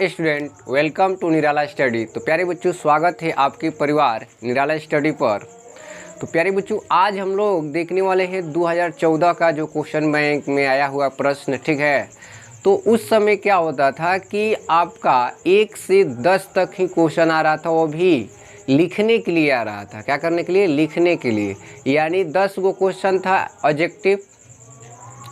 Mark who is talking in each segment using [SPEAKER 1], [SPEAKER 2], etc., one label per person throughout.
[SPEAKER 1] Student, welcome to Nirala study. तो प्यारे बच्चों, स्वागत है आपके परिवार निराला स्टडी पर। तो प्यारे बच्चों, आज हम लोग देखने वाले हैं 2014 का जो क्वेश्चन बैंक में आया हुआ प्रश्न, ठीक है। तो उस समय क्या होता था कि आपका 1 से 10 तक ही क्वेश्चन आ रहा था, वो भी लिखने के लिए आ रहा था। क्या करने के लिए? लिखने के लिए। यानी 10 गो क्वेश्चन था ऑब्जेक्टिव,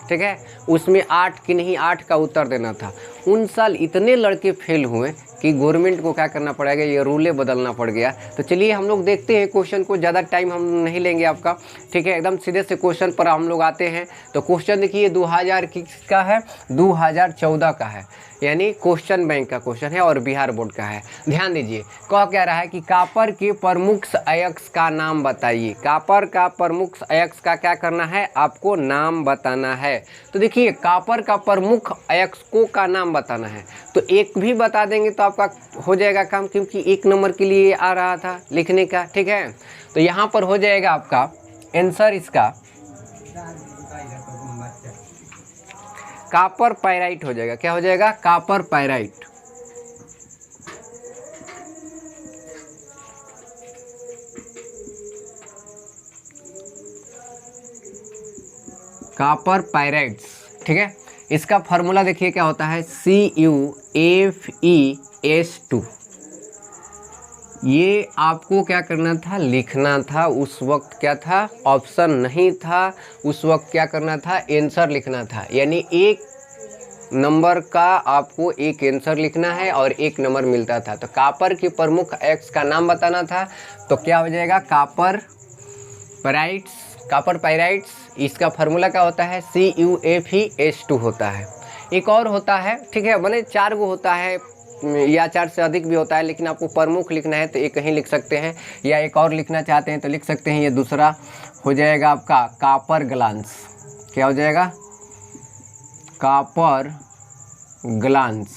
[SPEAKER 1] ठीक है। उसमें 8 की नहीं 8 का उत्तर देना था। उन साल इतने लड़के फेल हुए कि गवर्नमेंट को क्या करना पड़ेगा, ये रूले बदलना पड़ गया। तो चलिए हम लोग देखते हैं क्वेश्चन को, ज़्यादा टाइम हम नहीं लेंगे आपका, ठीक है। एकदम सीधे से क्वेश्चन पर हम लोग आते हैं। तो क्वेश्चन देखिए 2000 का है, 2014 का है, यानी क्वेश्चन बैंक का क्वेश्चन है और बिहार बोर्ड का है। ध्यान दीजिए, कह क्या रहा है कि कॉपर के प्रमुख अयस्क का नाम बताइए। कॉपर का प्रमुख अयस्क का क्या करना है, आपको नाम बताना है। तो देखिए, कॉपर का प्रमुख अयस्कों का नाम बताना है, तो एक भी बता देंगे तो आपका हो जाएगा काम, क्योंकि 1 नंबर के लिए आ रहा था लिखने का, ठीक है। तो यहाँ पर हो जाएगा आपका आंसर इसका कॉपर पाइराइट हो जाएगा। क्या हो जाएगा? Copper pyrite. कॉपर पाइराइट्स, ठीक है। इसका फार्मूला देखिए क्या होता है, CuFeS2। ये आपको क्या करना था, लिखना था। उस वक्त क्या था, ऑप्शन नहीं था। उस वक्त क्या करना था, आंसर लिखना था। यानी 1 नंबर का आपको एक आंसर लिखना है और 1 नंबर मिलता था। तो कॉपर के प्रमुख अयस्क का नाम बताना था। तो क्या हो जाएगा, कॉपर पाइराइट्स। कॉपर पाइराइट्स, इसका फार्मूला क्या होता है, CuFeS2 होता है। एक और होता है, ठीक है, माने 4 गो होता है या 4 से अधिक भी होता है, लेकिन आपको प्रमुख लिखना है तो एक ही लिख सकते हैं, या एक और लिखना चाहते हैं तो लिख सकते हैं। ये दूसरा हो जाएगा आपका कॉपर ग्लांस। क्या हो जाएगा? Copper glance.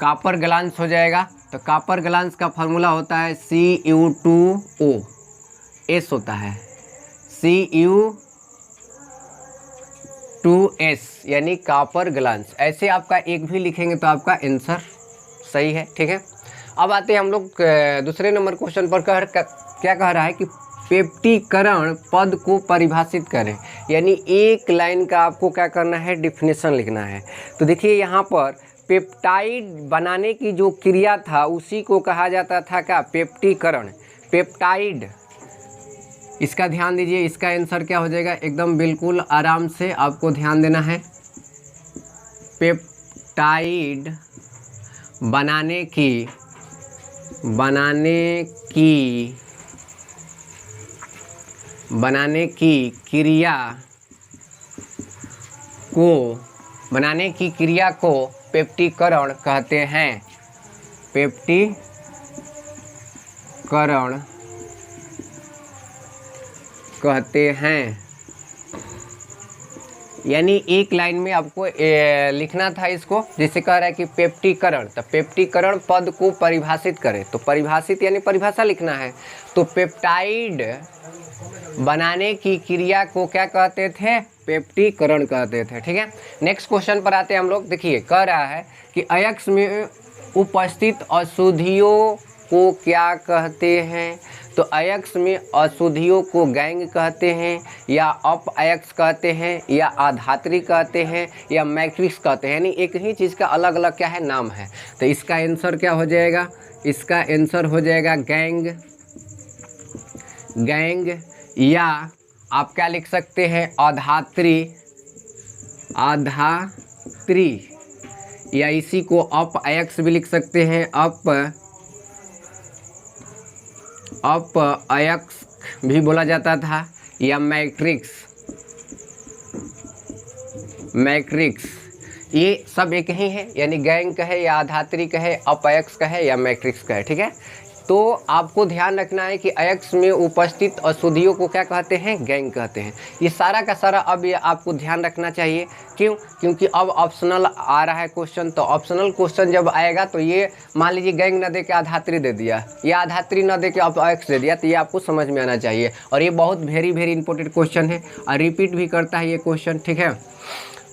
[SPEAKER 1] कॉपर ग्लांस हो जाएगा। तो कॉपर ग्लांस का फार्मूला होता है Cu2O, होता है Cu2S, यानी कॉपर ग्लांस। ऐसे आपका एक भी लिखेंगे तो आपका आंसर सही है, ठीक है। अब आते हैं हम लोग दूसरे नंबर क्वेश्चन पर। क्या कह रहा है कि पेप्टीकरण पद को परिभाषित करें। यानी एक लाइन का आपको क्या करना है, डिफिनेशन लिखना है। तो देखिए यहाँ पर पेप्टाइड बनाने की जो क्रिया था उसी को कहा जाता था क्या, पेप्टीकरण। पेप्टाइड, इसका ध्यान दीजिए, इसका आंसर क्या हो जाएगा, एकदम बिल्कुल आराम से आपको ध्यान देना है। पेप्टाइड बनाने की क्रिया को पेप्टीकरण कहते हैं। पेप्टीकरण कहते हैं। यानी एक लाइन में आपको लिखना था इसको, जैसे कह रहा है कि पेप्टीकरण, तो पेप्टीकरण पद को परिभाषित करें। तो परिभाषित यानी परिभाषा लिखना है। तो पेप्टाइड बनाने की क्रिया को क्या कहते थे, पेप्टीकरण कहते थे, ठीक है। नेक्स्ट क्वेश्चन पर आते हैं हम लोग। देखिए कह रहा है कि अयस्क में उपस्थित अशुद्धियों को क्या कहते हैं। तो अयस्क में अशुद्धियों को गैंग कहते हैं, या अप अयस्क कहते हैं, या आधात्री कहते हैं, या मैट्रिक्स कहते हैं। यानी एक ही चीज़ का अलग अलग क्या है, नाम है। तो इसका आंसर क्या हो जाएगा, इसका आंसर हो जाएगा गैंग। या आप क्या लिख सकते हैं, आधात्री, या इसी को अप अयस्क भी लिख सकते हैं। अप अयस्क भी बोला जाता था, या मैट्रिक्स। ये सब एक ही है, यानी गैंग कहे या आधात्री कहे, अप अयस्क कहे या मैट्रिक्स कहे, ठीक है। तो आपको ध्यान रखना है कि अयस्क में उपस्थित अशुद्धियों को क्या कहते हैं, गैंग कहते हैं। ये सारा का सारा अब ये आपको ध्यान रखना चाहिए। क्यों? क्योंकि अब ऑप्शनल आ रहा है क्वेश्चन। तो ऑप्शनल क्वेश्चन जब आएगा तो ये मान लीजिए गैंग न दे के आधात्री दे दिया, या आधात्री न दे के अप अयस्क दे दिया, तो ये आपको समझ में आना चाहिए। और ये बहुत वेरी इंपॉर्टेंट क्वेश्चन है और रिपीट भी करता है ये क्वेश्चन, ठीक है।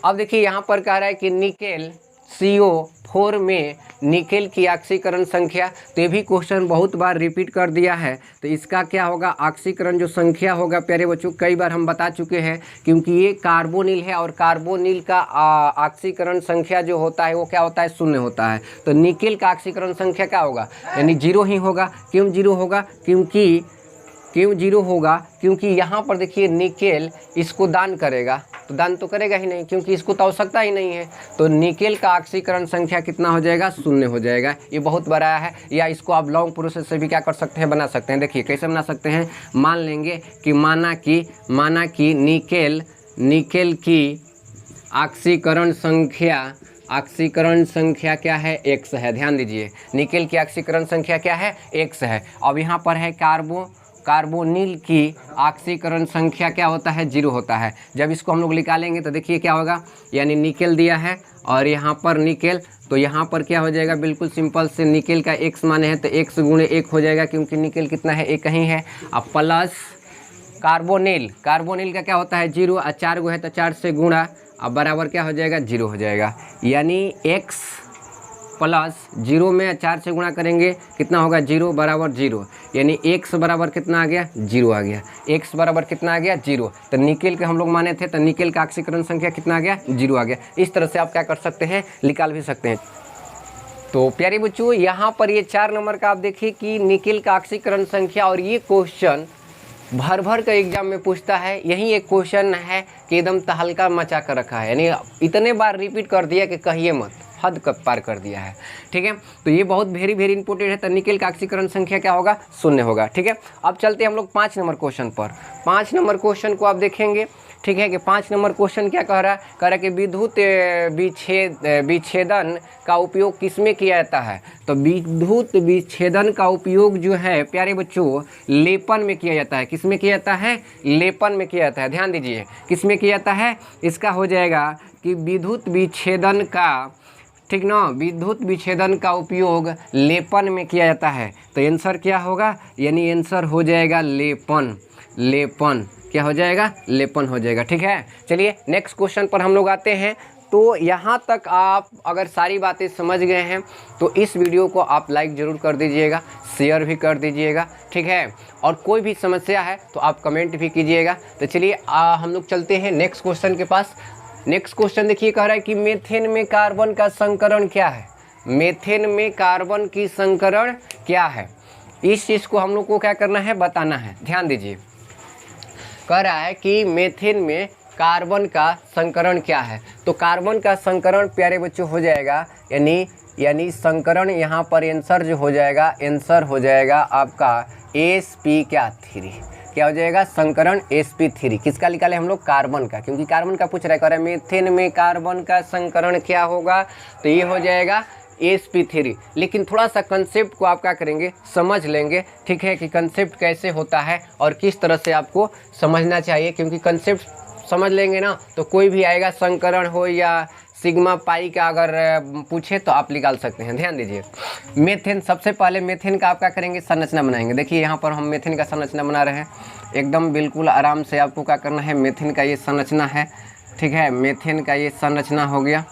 [SPEAKER 1] अब देखिए यहाँ पर कह रहा है कि निकेल CO4 में निकेल की ऑक्सीकरण संख्या। तो ये भी क्वेश्चन बहुत बार रिपीट कर दिया है। तो इसका क्या होगा, ऑक्सीकरण जो संख्या होगा प्यारे बच्चों, कई बार हम बता चुके हैं, क्योंकि ये कार्बोनिल है और कार्बोनिल का ऑक्सीकरण संख्या जो होता है वो क्या होता है, 0 होता है। तो निकेल का ऑक्सीकरण संख्या क्या होगा, यानी 0 ही होगा। क्यों 0 होगा, क्यों 0 होगा, क्योंकि यहाँ पर देखिए निकेल इसको दान करेगा, तो दान तो करेगा ही नहीं, क्योंकि इसको तो आवश्यकता ही नहीं है। तो निकेल का ऑक्सीकरण संख्या कितना हो जाएगा, 0 हो जाएगा। ये बहुत बड़ा है। या इसको आप लॉन्ग प्रोसेस से भी क्या कर सकते हैं, बना सकते हैं। देखिए कैसे बना सकते हैं, मान लेंगे कि माना कि निकेल की ऑक्सीकरण संख्या क्या है, X है। ध्यान दीजिए, निकेल की ऑक्सीकरण संख्या क्या है, X है। अब यहाँ पर है कार्बोनिल की ऑक्सीकरण संख्या क्या होता है, 0 होता है। जब इसको हम लोग निकालेंगे तो देखिए क्या होगा, यानी निकेल दिया है और यहाँ पर निकेल, तो यहाँ पर क्या हो जाएगा, बिल्कुल सिंपल से निकेल का X माने हैं तो X गुणे 1 हो जाएगा, क्योंकि निकेल कितना है, 1 ही है। अब प्लस कार्बोनिल का क्या होता है, 0, और 4 गो है तो 4 से गुणा, अब बराबर क्या हो जाएगा, 0 हो जाएगा। यानी X प्लस 0 में 4 से गुणा करेंगे कितना होगा, 0 बराबर 0, यानी X बराबर कितना आ गया, 0 आ गया। X बराबर कितना आ गया, 0। तो निकेल के हम लोग माने थे, तो निकेल का ऑक्सीकरण संख्या कितना आ गया, 0 आ गया। इस तरह से आप क्या कर सकते हैं, निकाल भी सकते हैं। तो प्यारे बच्चों, यहाँ पर ये 4 नंबर का आप देखिए कि निकेल का ऑक्सीकरण संख्या, और ये क्वेश्चन भर का एग्जाम में पूछता है। यही एक क्वेश्चन है कि एकदम तहलका मचा कर रखा है, यानी इतने बार रिपीट कर दिया कि कहिए मत, हद कब पार कर दिया है। ठीक है, तो ये बहुत वेरी इंपॉर्टेंट है। तो निकेल का ऑक्सीकरण संख्या क्या होगा, 0 होगा। ठीक है, अब चलते हैं हम लोग 5 नंबर क्वेश्चन पर। 5 नंबर क्वेश्चन को आप देखेंगे, ठीक है, कि 5 नंबर क्वेश्चन क्या कह रहा है, कि विद्युत विच्छेदन का उपयोग किसमें किया जाता है। तो विद्युत विच्छेदन का उपयोग जो है प्यारे बच्चों, लेपन में किया जाता है। किसमें किया जाता है, लेपन में किया जाता है। ध्यान दीजिए, किसमें किया जाता है, इसका हो जाएगा कि विद्युत विच्छेदन का, ठीक ना, विद्युत विच्छेदन का उपयोग लेपन में किया जाता है। तो आंसर क्या होगा, यानी आंसर हो जाएगा लेपन। क्या हो जाएगा, लेपन हो जाएगा। ठीक है, चलिए नेक्स्ट क्वेश्चन पर हम लोग आते हैं। तो यहाँ तक आप अगर सारी बातें समझ गए हैं तो इस वीडियो को आप लाइक ज़रूर कर दीजिएगा, शेयर भी कर दीजिएगा। ठीक है, और कोई भी समस्या है तो आप कमेंट भी कीजिएगा। तो चलिए हम लोग चलते हैं नेक्स्ट क्वेश्चन के पास। नेक्स्ट क्वेश्चन देखिए, कह रहा है कि मीथेन में कार्बन का संकरण क्या है। मीथेन में कार्बन की संकरण क्या है, इस चीज़ को हम लोग को क्या करना है, बताना है। ध्यान दीजिए, कह रहा है कि मीथेन में कार्बन का संकरण क्या है। तो कार्बन का संकरण प्यारे बच्चों हो जाएगा, यानी संकरण यहाँ पर आंसर जो हो जाएगा, आंसर हो जाएगा आपका sp3। क्या हो जाएगा, संकरण sp3। किसका निकाले हम लोग, कार्बन का, क्योंकि कार्बन का पूछ रहा है। कह रहा है मीथेन में कार्बन का संकरण क्या होगा, तो ये हो जाएगा sp3। लेकिन थोड़ा सा कंसेप्ट को आप क्या करेंगे, समझ लेंगे। ठीक है, कि कंसेप्ट कैसे होता है और किस तरह से आपको समझना चाहिए, क्योंकि कंसेप्ट समझ लेंगे ना तो कोई भी आएगा, संकरण हो या सिग्मा पाई का अगर पूछे तो आप निकाल सकते हैं। ध्यान दीजिए, मीथेन, सबसे पहले मीथेन का आप क्या करेंगे, संरचना बनाएंगे। देखिए यहाँ पर हम मीथेन का संरचना बना रहे हैं, एकदम बिल्कुल आराम से आपको क्या करना है, मीथेन का ये संरचना है। ठीक है, मीथेन का ये संरचना हो गया।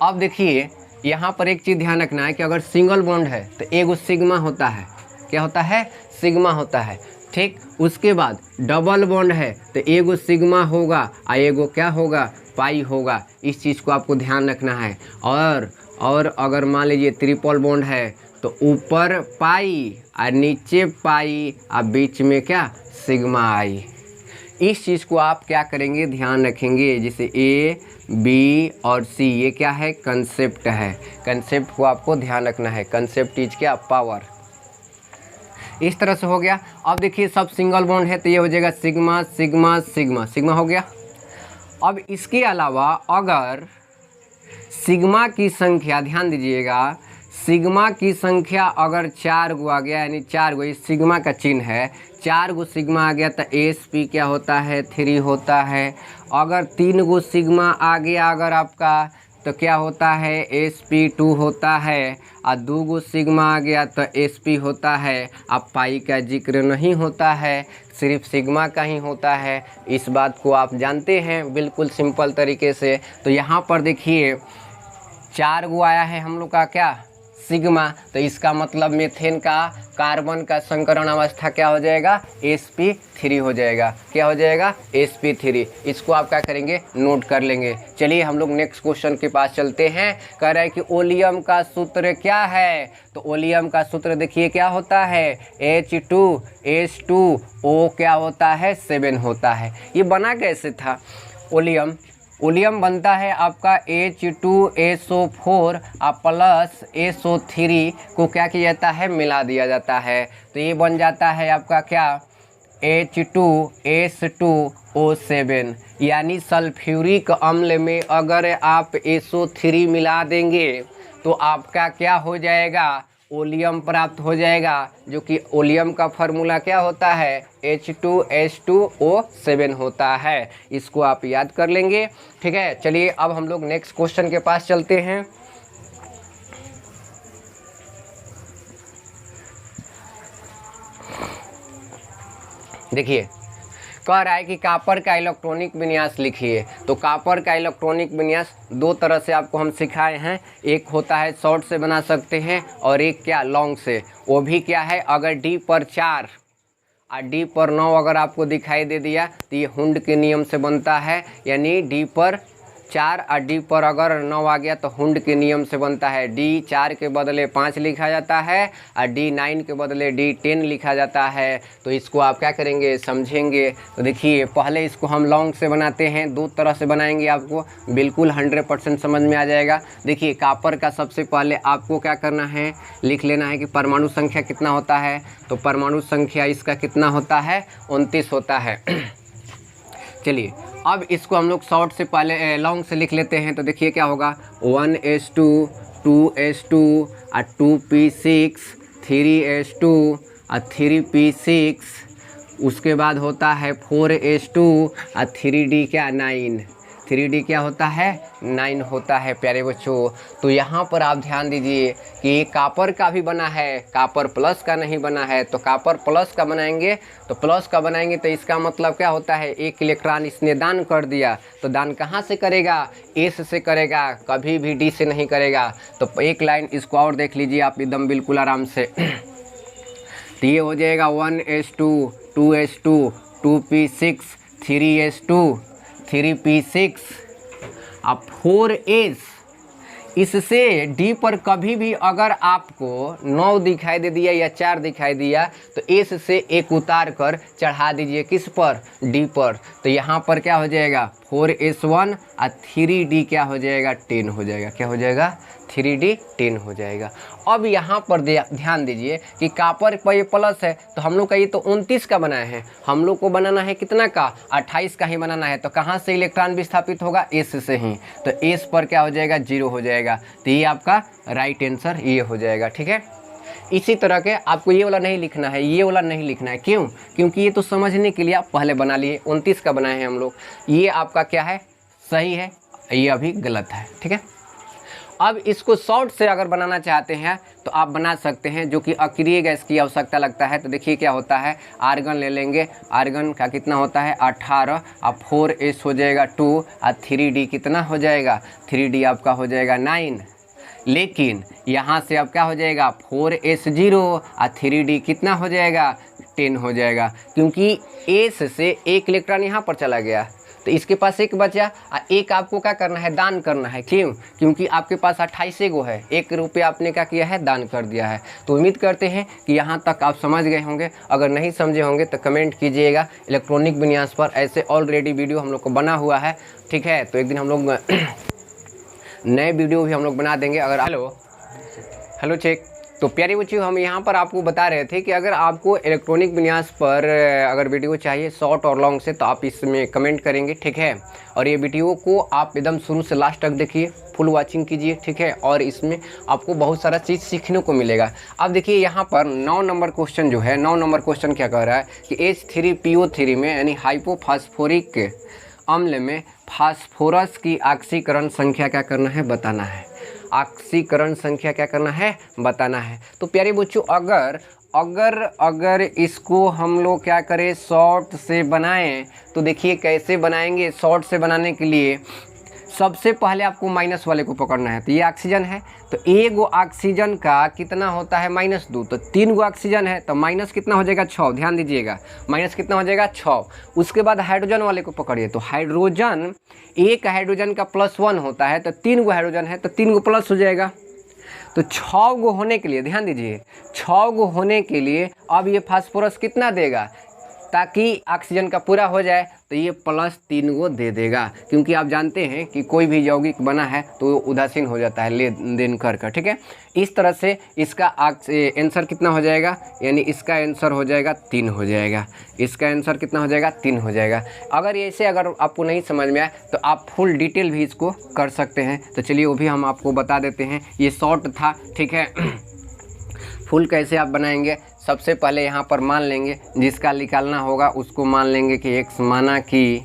[SPEAKER 1] अब देखिए यहाँ पर एक चीज़ ध्यान रखना है कि अगर सिंगल बॉन्ड है तो एगो सिग्मा होता है। क्या होता है, सिग्मा होता है। ठीक, उसके बाद डबल बॉन्ड है तो एगो सिग्मा होगा और एगो क्या होगा, पाई होगा। इस चीज़ को आपको ध्यान रखना है। और अगर मान लीजिए ट्रिपल बॉन्ड है तो ऊपर पाई और नीचे पाई और बीच में क्या, सिग्मा आई। इस चीज़ को आप क्या करेंगे, ध्यान रखेंगे। जैसे A, B और C, ये क्या है, कंसेप्ट है। कंसेप्ट को आपको ध्यान रखना है। कंसेप्ट इज क्या, पावर। इस तरह से हो गया। अब देखिए सब सिंगल बॉन्ड है तो ये हो जाएगा सिग्मा सिग्मा सिग्मा, सिग्मा हो गया। अब इसके अलावा अगर सिग्मा की संख्या, ध्यान दीजिएगा, सिग्मा की संख्या अगर 4 गो आ गया, यानी 4 गो, इस सिग्मा का चिन्ह है, 4 गो सिग्मा आ गया तो sp क्या होता है, 3 होता है। अगर 3 गो सिग्मा आ गया अगर आपका तो क्या होता है sp2 होता है, और 2 गो सिग्मा आ गया तो sp होता है। अब पाई का जिक्र नहीं होता है, सिर्फ सिग्मा का ही होता है। इस बात को आप जानते हैं बिल्कुल सिंपल तरीके से। तो यहाँ पर देखिए 4 गो आया है हम लोग का क्या सिग्मा, तो इसका मतलब मीथेन का कार्बन का संकरण अवस्था क्या हो जाएगा sp3 हो जाएगा। क्या हो जाएगा sp3। इसको आप क्या करेंगे नोट कर लेंगे। चलिए हम लोग नेक्स्ट क्वेश्चन के पास चलते हैं। कह रहा है कि ओलियम का सूत्र क्या है, तो ओलियम का सूत्र देखिए क्या होता है H2S2O क्या होता है 7 होता है। ये बना कैसे था ओलियम बनता है आपका H2SO4 प्लस SO3 को क्या किया जाता है मिला दिया जाता है, तो ये बन जाता है आपका क्या H2S2O7। यानी सल्फ्यूरिक अम्ल में अगर आप SO3 मिला देंगे तो आपका क्या हो जाएगा ओलियम प्राप्त हो जाएगा, जो कि ओलियम का फार्मूला क्या होता है H2S2O7 होता है। इसको आप याद कर लेंगे, ठीक है। चलिए अब हम लोग नेक्स्ट क्वेश्चन के पास चलते हैं। देखिए कह रहा है कि कॉपर का इलेक्ट्रॉनिक विन्यास लिखिए। तो कॉपर का इलेक्ट्रॉनिक विन्यास 2 तरह से आपको हम सिखाए हैं, एक होता है शॉर्ट से बना सकते हैं और एक क्या लॉन्ग से। वो भी क्या है अगर D पर 4 और D पर 9 अगर आपको दिखाई दे दिया तो ये हुंड के नियम से बनता है। यानी D पर 4 और D पर अगर 9 आ गया तो हुंड के नियम से बनता है। D4 के बदले 5 लिखा जाता है और D9 के बदले D10 लिखा जाता है। तो इसको आप क्या करेंगे समझेंगे। तो देखिए पहले इसको हम लॉन्ग से बनाते हैं, 2 तरह से बनाएंगे, आपको बिल्कुल 100% समझ में आ जाएगा। देखिए कॉपर का सबसे पहले आपको क्या करना है लिख लेना है कि परमाणु संख्या कितना होता है। तो परमाणु संख्या इसका कितना होता है 29 होता है। चलिए अब इसको हम लोग शॉर्ट से पहले लॉन्ग से लिख लेते हैं। तो देखिए क्या होगा 1s2 2s2 और 2p6 3s2 और 3p6, उसके बाद होता है 4s2 और 3d क्या 9, 3d क्या होता है 9 होता है प्यारे बच्चों। तो यहाँ पर आप ध्यान दीजिए कि ये कॉपर का भी बना है, कॉपर प्लस का नहीं बना है। तो कॉपर प्लस का बनाएंगे तो प्लस का बनाएंगे तो इसका मतलब क्या होता है 1 इलेक्ट्रॉन इसने दान कर दिया। तो दान कहाँ से करेगा S से करेगा, कभी भी D से नहीं करेगा। तो एक लाइन इसको और देख लीजिए आप एकदम बिल्कुल आराम से। तो ये हो जाएगा 1s2 2s2 2p6 3s2 3p6 अब 4s। इससे D पर कभी भी अगर आपको 9 दिखाई दे दिया या 4 दिखाई दिया तो S से 1 उतार कर चढ़ा दीजिए किस पर D पर। तो यहाँ पर क्या हो जाएगा 4s1 और 3D क्या हो जाएगा 10 हो जाएगा। क्या हो जाएगा 3D 10 हो जाएगा। अब यहाँ पर ध्यान दीजिए कि कॉपर पर ये प्लस है तो हम लोग का ये तो 29 का बनाए हैं, हम लोग को बनाना है कितना का 28 का ही बनाना है। तो कहाँ से इलेक्ट्रॉन विस्थापित होगा S से ही। तो S पर क्या हो जाएगा 0 हो जाएगा। तो ये आपका राइट आंसर ये हो जाएगा, ठीक है। इसी तरह के आपको ये वाला नहीं लिखना है, ये वाला नहीं लिखना है। क्यों? क्योंकि ये तो समझने के लिए आप पहले बना लिए, 29 का बनाए हैं हम लोग। ये आपका क्या है सही है, ये अभी गलत है, ठीक है। अब इसको शॉर्ट से अगर बनाना चाहते हैं तो आप बना सकते हैं, जो कि अक्रिय गैस की आवश्यकता लगता है। तो देखिए क्या होता है आर्गन ले लेंगे, आर्गन का कितना होता है 18 और 4s हो जाएगा 2 और 3d कितना हो जाएगा 3d आपका हो जाएगा 9। लेकिन यहाँ से अब क्या हो जाएगा 4s0 और 3d कितना हो जाएगा 10 हो जाएगा, क्योंकि S से 1 इलेक्ट्रॉन यहाँ पर चला गया तो इसके पास 1 बचा और 1 आपको क्या करना है दान करना है। क्यों? क्योंकि आपके पास 28 गो है, 1 रुपया आपने क्या किया है दान कर दिया है। तो उम्मीद करते हैं कि यहाँ तक आप समझ गए होंगे। अगर नहीं समझे होंगे तो कमेंट कीजिएगा। इलेक्ट्रॉनिक विन्यास पर ऐसे ऑलरेडी वीडियो हम लोग को बना हुआ है, ठीक है। तो एक दिन हम लोग नए वीडियो भी हम लोग बना देंगे। अगर हेलो चेक। तो प्यारे बच्चों हम यहाँ पर आपको बता रहे थे कि अगर आपको इलेक्ट्रॉनिक विन्यास पर अगर वीडियो चाहिए शॉर्ट और लॉन्ग से तो आप इसमें कमेंट करेंगे, ठीक है। और ये वीडियो को आप एकदम शुरू से लास्ट तक देखिए, फुल वॉचिंग कीजिए, ठीक है। और इसमें आपको बहुत सारा चीज़ सीखने को मिलेगा। अब देखिए यहाँ पर 9 नंबर क्वेश्चन जो है, 9 नंबर क्वेश्चन क्या कह रहा है कि H3PO3 में यानी हाइपोफॉस्फोरिक अम्ल में फास्फोरस की ऑक्सीकरण संख्या क्या करना है, बताना है। ऑक्सीकरण संख्या क्या करना है, बताना है। तो प्यारे बच्चों अगर इसको हम लोग क्या करें, शॉर्ट से बनाएं, तो देखिए कैसे बनाएंगे। शॉर्ट से बनाने के लिए सबसे पहले आपको माइनस वाले को पकड़ना है। तो ये ऑक्सीजन है, तो एक गो ऑक्सीजन का कितना होता है, -2। तो 3 गो ऑक्सीजन है तो माइनस कितना हो जाएगा, 6। ध्यान दीजिएगा, माइनस कितना हो जाएगा, 6। उसके बाद हाइड्रोजन वाले को पकड़िए। तो हाइड्रोजन, एक हाइड्रोजन का +1 होता है, तो 3 गो हाइड्रोजन है तो 3 गो प्लस हो जाएगा। तो 6 गो होने के लिए, ध्यान दीजिए, 6 गो होने के लिए अब ये फास्फोरस कितना देगा, ताकि ऑक्सीजन का पूरा हो जाए, तो ये +3 गो दे देगा। क्योंकि आप जानते हैं कि कोई भी यौगिक बना है तो उदासीन हो जाता है लेन देन कर। ठीक है, इस तरह से इसका आंसर कितना हो जाएगा, यानी इसका आंसर हो जाएगा 3 हो जाएगा। इसका आंसर कितना हो जाएगा, 3 हो जाएगा। अगर आपको नहीं समझ में आए तो आप फुल डिटेल भी इसको कर सकते हैं। तो चलिए वो भी हम आपको बता देते हैं। ये शॉर्ट था, ठीक है। फुल कैसे आप बनाएंगे, सबसे पहले यहाँ पर मान लेंगे, जिसका निकालना होगा उसको मान लेंगे कि x माना कि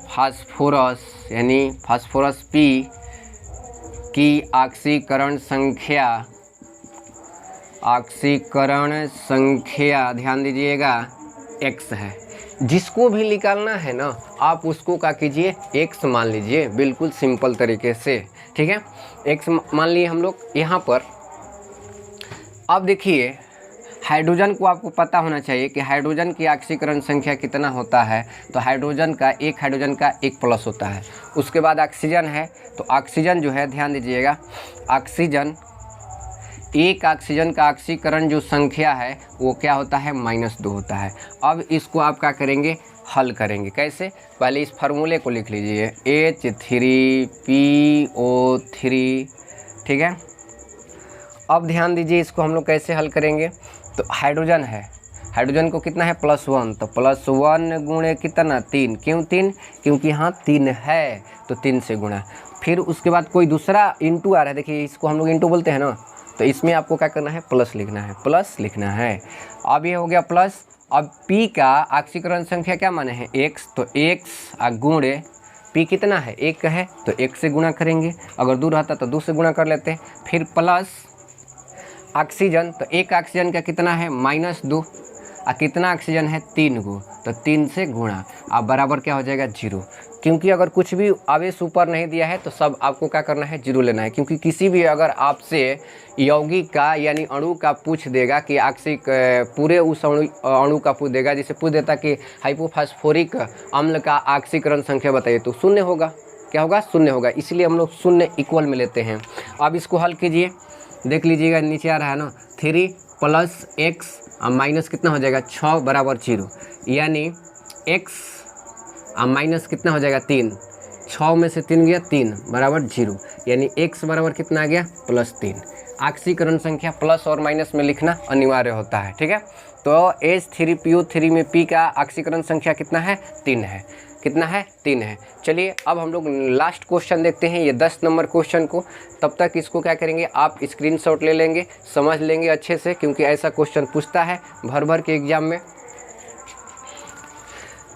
[SPEAKER 1] फास्फोरस, यानी फास्फोरस P की ऑक्सीकरण संख्या ध्यान दीजिएगा x है। जिसको भी निकालना है ना, आप उसको क्या कीजिए, x मान लीजिए, बिल्कुल सिंपल तरीके से। ठीक है, x मान लिए हम लोग यहाँ पर। अब देखिए, हाइड्रोजन को आपको पता होना चाहिए कि हाइड्रोजन की ऑक्सीकरण संख्या कितना होता है। तो हाइड्रोजन का एक प्लस होता है। उसके बाद ऑक्सीजन है, तो ऑक्सीजन जो है, ध्यान दीजिएगा, एक ऑक्सीजन का ऑक्सीकरण जो संख्या है वो क्या होता है, -2 होता है। अब इसको आप क्या करेंगे, हल करेंगे। कैसे, पहले इस फार्मूले को लिख लीजिए, H3PO3। ठीक है, अब ध्यान दीजिए, इसको हम लोग कैसे हल करेंगे। तो हाइड्रोजन है, हाइड्रोजन को कितना है, +1। तो +1 गुणे कितना, 3। क्यों 3, क्योंकि यहाँ 3 है तो 3 से गुणा। फिर उसके बाद कोई दूसरा इंटू आ रहा है, देखिए इसको हम लोग इंटू बोलते हैं ना, तो इसमें आपको क्या करना है, प्लस लिखना है। अब ये हो गया प्लस। अब P का ऑक्सीकरण संख्या क्या माने हैं, x। तो x गुणे P कितना है, 1 है, तो 1 से गुणा करेंगे। अगर 2 रहता तो 2 से गुणा कर लेते हैं। फिर प्लस ऑक्सीजन, तो एक ऑक्सीजन का कितना है, -2। और कितना ऑक्सीजन है, 3 गो, तो 3 से गुणा। अब बराबर क्या हो जाएगा, 0। क्योंकि अगर कुछ भी आवेश ऊपर नहीं दिया है तो सब आपको क्या करना है, 0 लेना है। क्योंकि किसी भी अगर आपसे यौगिक का यानी अणु का पूछ देगा कि पूरे उस अणु का पूछ देगा, जैसे पूछ देता कि हाइपोफास्फोरिक अम्ल का ऑक्सीकरण संख्या बताइए, तो 0 होगा। क्या होगा, 0 होगा। इसलिए हम लोग 0 इक्वल में लेते हैं। अब इसको हल कीजिए, देख लीजिएगा, नीचे आ रहा है ना, 3 + x माइनस कितना हो जाएगा, 6 बराबर 0। यानी x माइनस कितना हो जाएगा, 3। 6 में से 3 गया, 3 बराबर 0। यानी x बराबर कितना आ गया, +3। ऑक्सीकरण संख्या प्लस और माइनस में लिखना अनिवार्य होता है। ठीक है, तो H3PO3 में P का ऑक्सीकरण संख्या कितना है, 3 है। कितना है, 3 है। चलिए अब हम लोग लास्ट क्वेश्चन देखते हैं, ये 10 नंबर क्वेश्चन को। तब तक इसको क्या करेंगे, आप स्क्रीनशॉट ले लेंगे, समझ लेंगे अच्छे से, क्योंकि ऐसा क्वेश्चन पूछता है भर के एग्जाम में।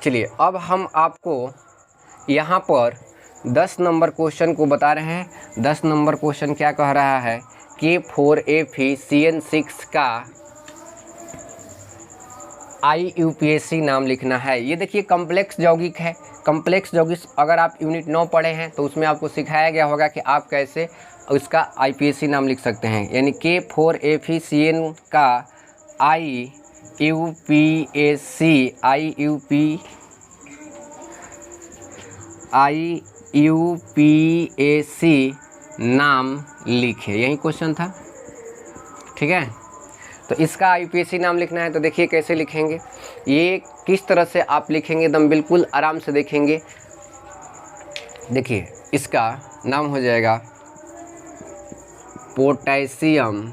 [SPEAKER 1] चलिए अब हम आपको यहाँ पर 10 नंबर क्वेश्चन को बता रहे हैं। 10 नंबर क्वेश्चन क्या कह रहा है कि K4FeCN6 का IUPAC नाम लिखना है। ये देखिए कम्प्लेक्स यौगिक है। कम्प्लेक्स यौगिक अगर आप यूनिट 9 पढ़े हैं तो उसमें आपको सिखाया गया होगा कि आप कैसे उसका IUPAC नाम लिख सकते हैं। यानी K4FeCN का IUPAC नाम लिखे, यही क्वेश्चन था। ठीक है, तो इसका IUPAC नाम लिखना है। तो देखिए कैसे लिखेंगे, ये किस तरह से आप लिखेंगे, एकदम बिल्कुल आराम से देखेंगे। देखिए इसका नाम हो जाएगा पोटेशियम।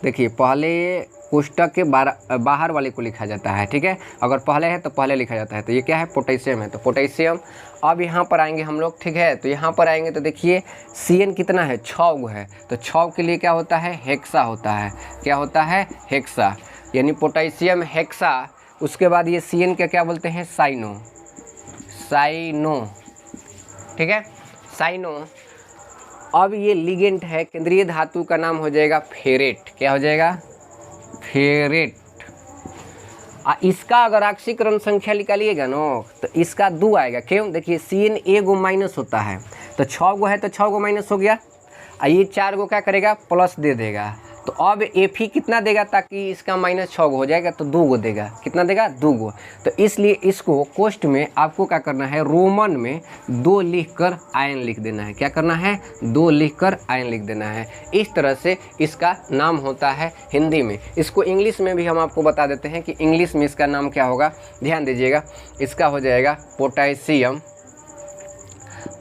[SPEAKER 1] देखिए पहले कोष्टक के बाहर वाले को लिखा जाता है। ठीक है, अगर पहले है तो पहले लिखा जाता है। तो ये क्या है, पोटेशियम है, तो पोटेशियम। अब यहाँ पर आएंगे हम लोग। ठीक है, तो यहाँ पर आएंगे तो देखिए CN कितना है, 6 है। तो 6 के लिए क्या होता है, हेक्सा होता है। क्या होता है, हेक्सा। यानी पोटेशियम हेक्सा उसके बाद ये सी एन का क्या बोलते हैं, साइनो, साइनो, ठीक है, साइनो। अब ये लिगेंड है, केंद्रीय धातु का नाम हो जाएगा फेरेट, क्या हो जाएगा, फेरेट। इसका अगर ऑक्सीकरण संख्या निकालिएगा ना तो इसका 2 आएगा, क्यों, देखिए सी एन एगो माइनस होता है तो 6 गो है तो 6 गो माइनस हो गया, ये 4 गो क्या करेगा, प्लस दे देगा। तो अब एफ ही कितना देगा, ताकि इसका -6 गो हो जाएगा तो 2 गो देगा, कितना देगा, 2 गो। तो इसलिए इसको कोष्ट में आपको क्या करना है, रोमन में 2 लिखकर आयन लिख देना है, क्या करना है, 2 लिखकर आयन लिख देना है। इस तरह से इसका नाम होता है हिंदी में। इसको इंग्लिश में भी हम आपको बता देते हैं कि इंग्लिश में इसका नाम क्या होगा, ध्यान दीजिएगा, इसका हो जाएगा पोटेशियम,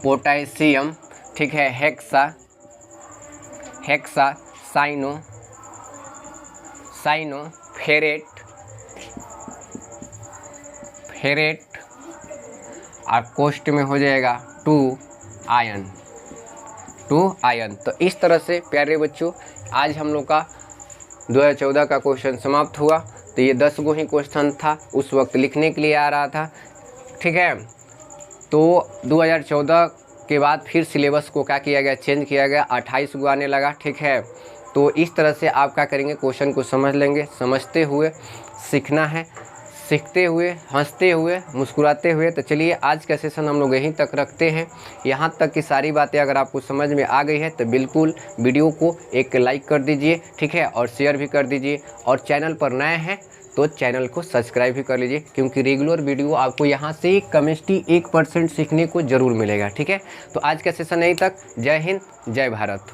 [SPEAKER 1] पोटेशियम, ठीक है, hexa, hexa cyano, cyano ferrate, ferrate, और कोष्ट में हो जाएगा 2 आयन, 2 आयन। तो इस तरह से प्यारे बच्चों आज हम लोग का 2014 का क्वेश्चन समाप्त हुआ। तो ये 10 गो ही क्वेश्चन था, उस वक्त लिखने के लिए आ रहा था, ठीक है। तो 2014 के बाद फिर सिलेबस को क्या किया गया, चेंज किया गया, 28 गो आने लगा, ठीक है। तो इस तरह से आप क्या करेंगे, क्वेश्चन को समझ लेंगे, समझते हुए सीखना है, सीखते हुए, हंसते हुए, मुस्कुराते हुए। तो चलिए आज का सेशन हम लोग यहीं तक रखते हैं। यहाँ तक की सारी बातें अगर आपको समझ में आ गई है तो बिल्कुल वीडियो को एक लाइक कर दीजिए, ठीक है, और शेयर भी कर दीजिए। और चैनल पर नए हैं तो चैनल को सब्सक्राइब भी कर लीजिए, क्योंकि रेगुलर वीडियो आपको यहाँ से केमिस्ट्री 1% सीखने को ज़रूर मिलेगा, ठीक है। तो आज का सेशन यहीं तक। जय हिंद, जय भारत।